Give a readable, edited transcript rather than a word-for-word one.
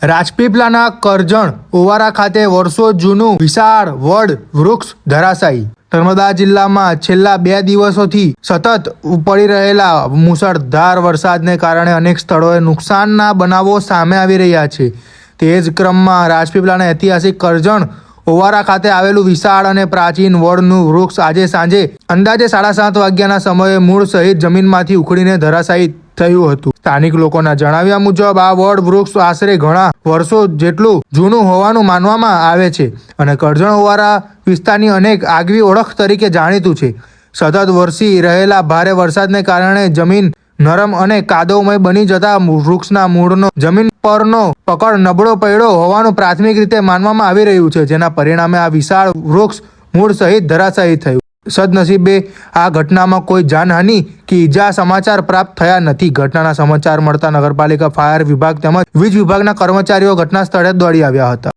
રાજપીપળાના કરજણ ઓવારા ખાતે વર્ષો જૂનું વિશાળ વડ વૃક્ષ ધરાશાયી। નર્મદા જિલ્લામાં છેલ્લા 2 દિવસોથી સતત પડી રહેલા મુશળધાર વરસાદને કારણે અનેક સ્થળોએ નુકસાનના બનાવો સામે આવી રહ્યા છે। તે જ ક્રમમાં રાજપીપળાના ઐતિહાસિક કરજણ ઓવારા ખાતે આવેલું વિશાળ અને પ્રાચીન વડનું વૃક્ષ આજે સાંજે અંદાજે 7:30 વાગ્યાના સમયે મૂળ સહિત જમીનમાંથી ઉખડીને ધરાશાયી થયું હતું। સ્થાનિક લોકોના જણાવ્યા મુજબ આ વડ વૃક્ષ આશરે ઘણા વર્ષો જેટલું જૂનું હોવાનું માનવામાં આવે છે અને કરજણ ઓવારા વિસ્તારની અનેક આગવી ઓળખ તરીકે જાણીતું છે। સતત વરસી રહેલા ભારે વરસાદને કારણે જમીન નરમ અને કાદવમય બની જતા વૃક્ષના મૂળનો જમીન પરનો પકડ નબળો પડ્યો હોવાનું પ્રાથમિક રીતે માનવામાં આવી રહ્યું છે, જેના પરિણામે આ વિશાળ વૃક્ષ મૂળ સહિત ધરાશાયી થયું। સદનસીબે આ ઘટનામાં કોઈ જાનહાનિ કે ઈજા સમાચાર પ્રાપ્ત થયા નથી। ઘટનાના સમાચાર મળતા નગરપાલિકા, ફાયર વિભાગ તેમજ વીજ વિભાગના કર્મચારીઓ ઘટના સ્થળે દોડી આવ્યા હતા।